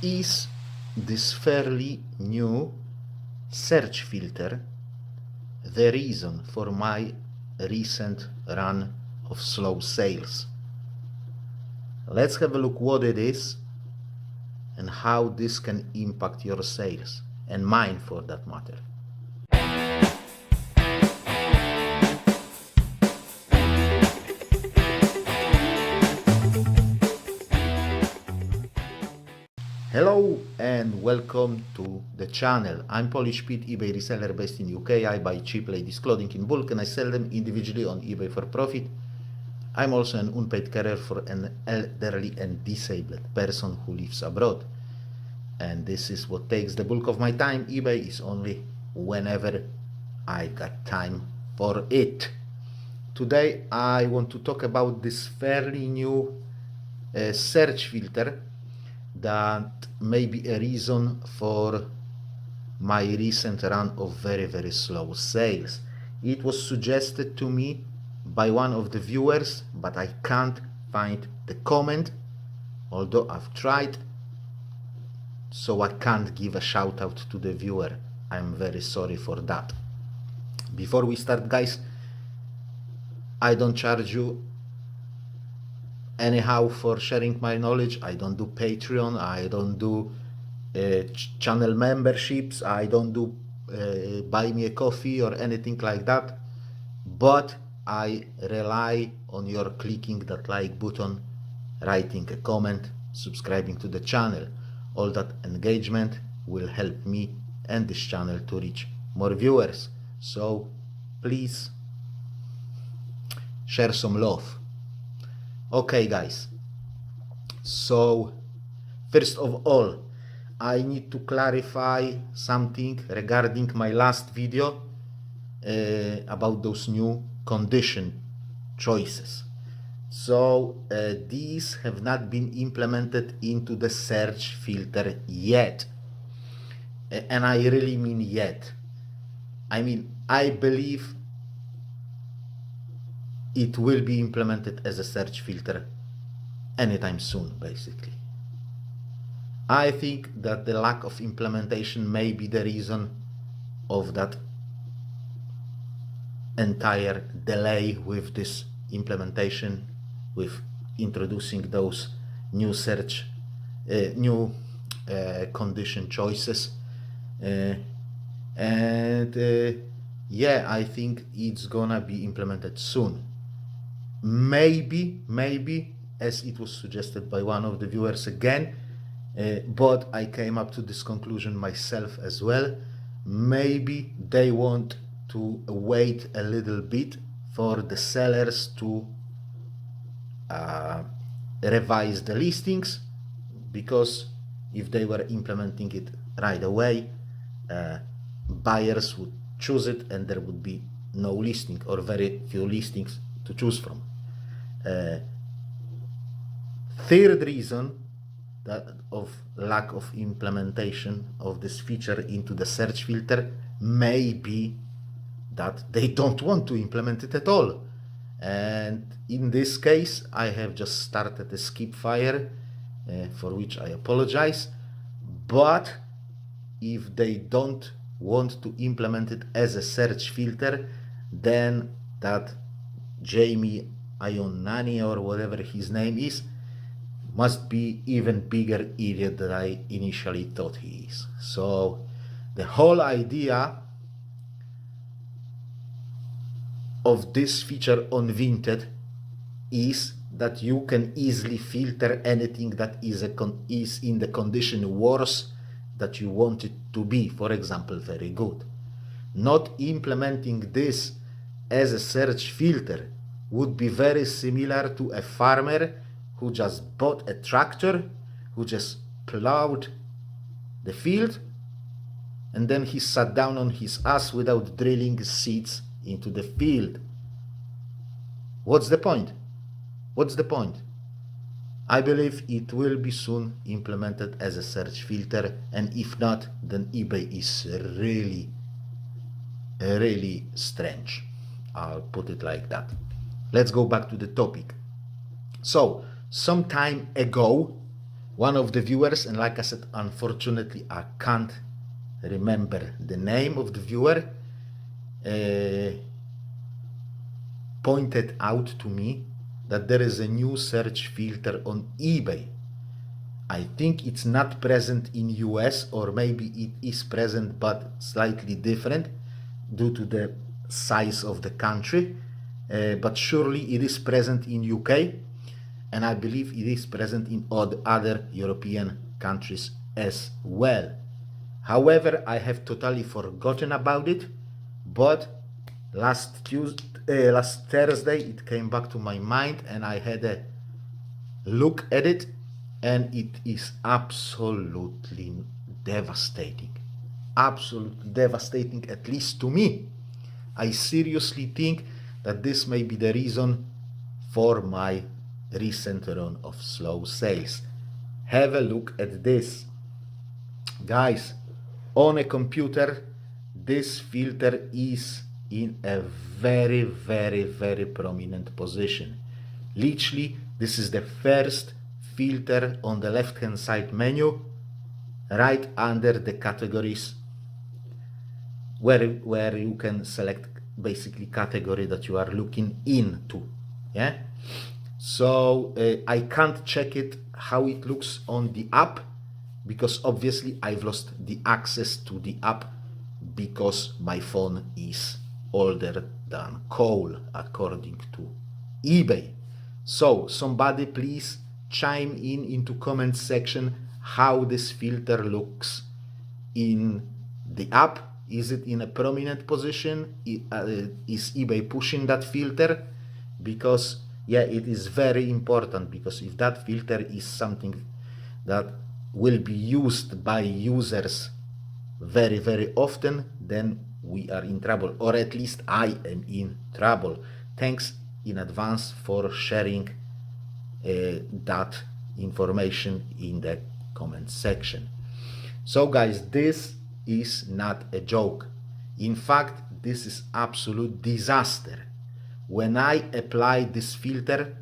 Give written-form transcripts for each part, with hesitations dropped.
is this fairly new search filter the reason for my recent run of slow sales? Let's have a look what it is and how this can impact your sales and mine for that matter. Hello and welcome to the channel. I'm Polish Pete, eBay reseller based in UK. I buy cheap ladies clothing in bulk and I sell them individually on eBay for profit. I'm also an unpaid carer for an elderly and disabled person who lives abroad. And this is what takes the bulk of my time. eBay is only whenever I got time for it. Today I want to talk about this fairly new search filter that may be a reason for my recent run of very slow sales. It was suggested to me by one of the viewers, but I can't find the comment, although I've tried, so I can't give a shout out to the viewer. I'm very sorry for that. Before we start, guys, I don't charge you anyhow for sharing my knowledge. I don't do Patreon, I don't do channel memberships, I don't do buy me a coffee or anything like that, but I rely on your clicking that like button, writing a comment, subscribing to the channel. All that engagement will help me and this channel to reach more viewers, so please share some love. Okay guys, so first of all, I need to clarify something regarding my last video about those new condition choices. So these have not been implemented into the search filter yet, and I really mean yet. I mean, I believe it will be implemented as a search filter anytime soon, basically. I think that the lack of implementation may be the reason of that entire delay with this implementation, with introducing those new search, condition choices. Yeah, I think it's gonna be implemented soon. Maybe, as it was suggested by one of the viewers again, but I came up to this conclusion myself as well. Maybe they want to wait a little bit for the sellers to revise the listings, because if they were implementing it right away, buyers would choose it and there would be no listing or very few listings to choose from. Third reason that of lack of implementation of this feature into the search filter may be that they don't want to implement it at all. And in this case, I have just started a skip fire, for which I apologize. But if they don't want to implement it as a search filter, then that Jamie Ionani or whatever his name is must be even bigger idiot than I initially thought he is. So the whole idea of this feature on Vinted is that you can easily filter anything that is in the condition worse that you want it to be. For example, very good. Not implementing this as a search filter would be very similar to a farmer who just bought a tractor, who just plowed the field, and then he sat down on his ass without drilling seeds into the field. What's the point? What's the point? I believe it will be soon implemented as a search filter, and if not, then eBay is really strange. I'll put it like that. Let's go back to the topic. So, some time ago, one of the viewers, and like I said, unfortunately I can't remember the name of the viewer, pointed out to me that there is a new search filter on eBay. I think it's not present in US, or maybe it is present but slightly different due to the size of the country, but surely it is present in UK, and I believe it is present in other European countries as well. However, I have totally forgotten about it, but last Thursday it came back to my mind and I had a look at it, and it is absolutely devastating. Absolutely devastating, at least to me. I seriously think that this may be the reason for my recent run of slow sales. Have a look at this. Guys, on a computer, this filter is in a very, very, very prominent position. Literally, this is the first filter on the left hand side menu, right under the categories, where you can select basically category that you are looking into. Yeah, so I can't check it how it looks on the app, because obviously I've lost the access to the app because my phone is older than coal, according to eBay. So somebody please chime in into comment section how this filter looks in the app. Is it in a prominent position? Is eBay pushing that filter? Because yeah, it is very important, because if that filter is something that will be used by users very, very often, then we are in trouble, or at least I am in trouble. Thanks in advance for sharing that information in the comment section. So guys, this is not a joke. In fact, this is absolute disaster. When I apply this filter,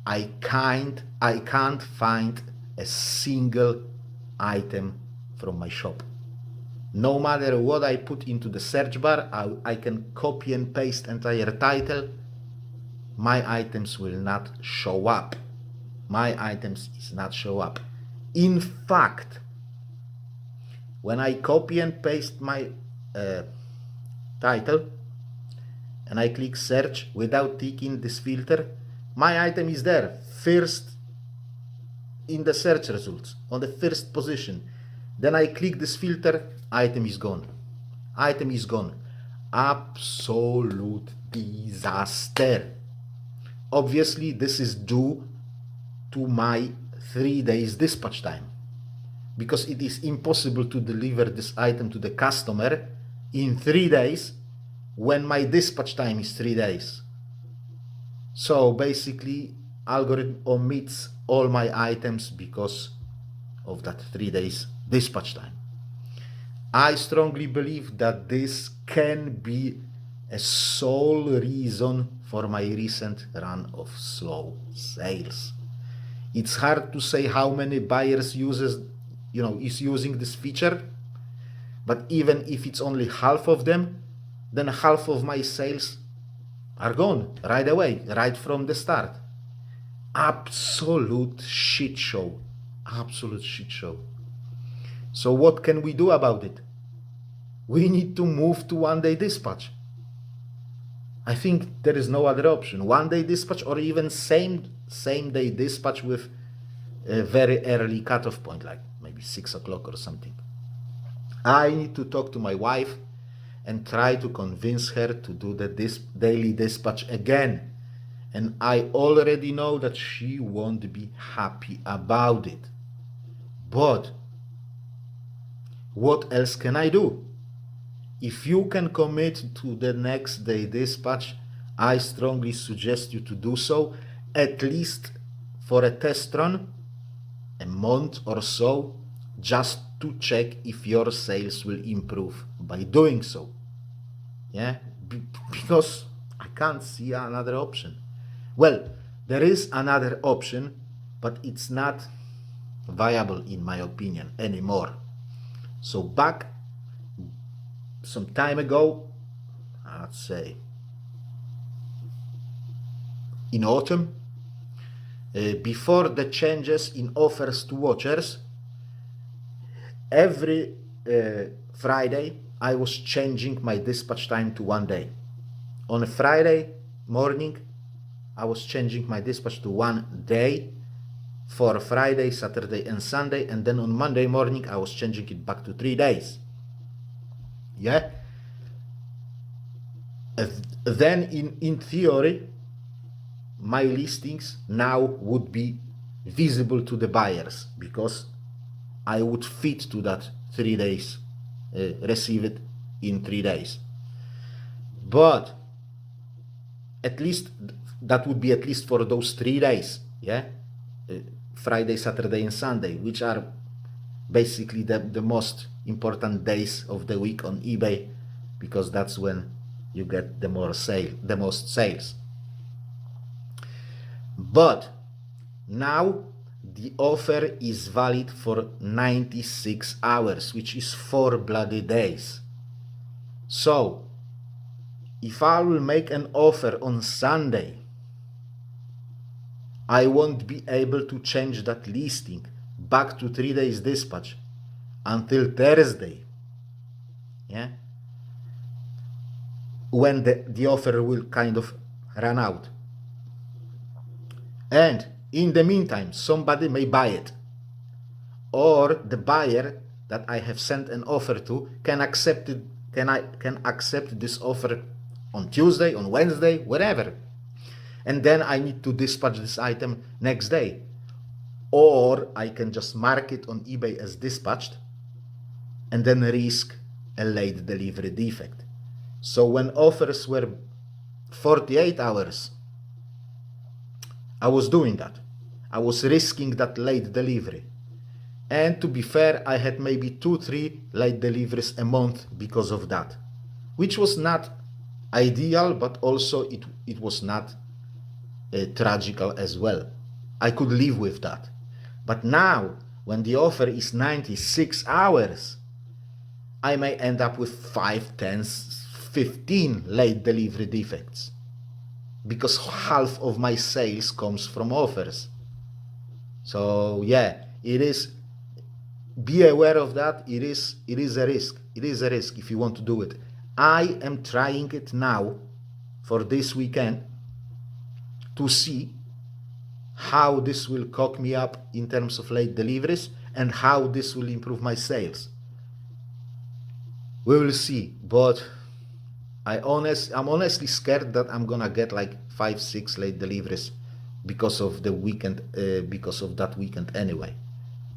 I can't find a single item from my shop. No matter what I put into the search bar, I can copy and paste entire title, my items will not show up. My items is not show up. In fact, when I copy and paste my title and I click search without ticking this filter, my item is there, first in the search results, on the first position. Then I click this filter, item is gone. Item is gone. Absolute disaster. Obviously, this is due to my 3 days dispatch time, because it is impossible to deliver this item to the customer in 3 days when my dispatch time is 3 days. So basically, algorithm omits all my items because of that 3 days dispatch time. I strongly believe that this can be a sole reason for my recent run of slow sales. It's hard to say how many buyers is using this feature, but even if it's only half of them, then half of my sales are gone right away, right from the start. Absolute shit show. Absolute shit show. So what can we do about it? We need to move to 1 day dispatch. I think there is no other option. 1 day dispatch, or even same day dispatch with a very early cutoff point, like maybe 6 o'clock or something. I need to talk to my wife and try to convince her to do the daily dispatch again. And I already know that she won't be happy about it. But what else can I do? If you can commit to the next day dispatch, I strongly suggest you to do so, at least for a test run, a month or so, just to check if your sales will improve by doing so. Yeah, because I can't see another option. Well, there is another option, but it's not viable in my opinion anymore. So back some time ago, I'd say in autumn, before the changes in offers to watchers, every Friday I was changing my dispatch time to 1 day. On a Friday morning I was changing my dispatch to 1 day for Friday, Saturday and Sunday, and then on Monday morning I was changing it back to 3 days. Yeah. Then in theory my listings now would be visible to the buyers because I would fit to that 3 days, receive it in 3 days. But at least that would be at least for those 3 days, yeah, Friday, Saturday and Sunday, which are basically the most important days of the week on eBay, because that's when you get the most sales. But now the offer is valid for 96 hours, which is 4 bloody days. So if I will make an offer on Sunday, I won't be able to change that listing back to 3 days dispatch until Thursday, yeah, when the offer will kind of run out. And in the meantime, somebody may buy it, or the buyer that I have sent an offer to can accept it, can accept this offer on Tuesday, on Wednesday, whatever. And then I need to dispatch this item next day. Or I can just mark it on eBay as dispatched and then risk a late delivery defect. So when offers were 48 hours, I was doing that. I was risking that late delivery. And to be fair, I had maybe 2-3 late deliveries a month because of that, which was not ideal, but also it was not tragical as well. I could live with that. But now, when the offer is 96 hours, I may end up with 5, 10, 15 late delivery defects, because half of my sales comes from offers. So yeah, it is, be aware of that. It is a risk. It is a risk if you want to do it. I am trying it now for this weekend to see how this will cock me up in terms of late deliveries and how this will improve my sales. We will see, but I'm honestly scared that I'm gonna get like 5-6 late deliveries because of the weekend, because of that weekend anyway.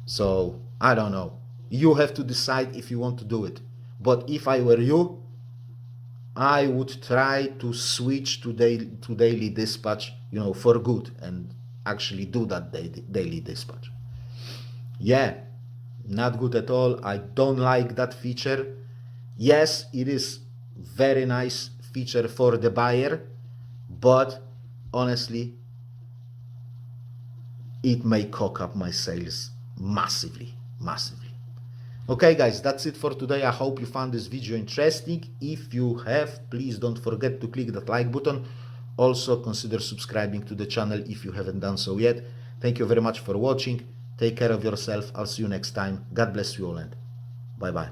So I don't know. You have to decide if you want to do it. But if I were you, I would try to switch to daily dispatch, for good, and actually do that daily dispatch. Yeah, not good at all. I don't like that feature. Yes, it is very nice feature for the buyer, but honestly, it may cock up my sales massively. Okay guys, that's it for today. I hope you found this video interesting. If you have, please don't forget to click that like button. Also consider subscribing to the channel if you haven't done so yet. Thank you very much for watching. Take care of yourself. I'll see you next time. God bless you all and bye bye.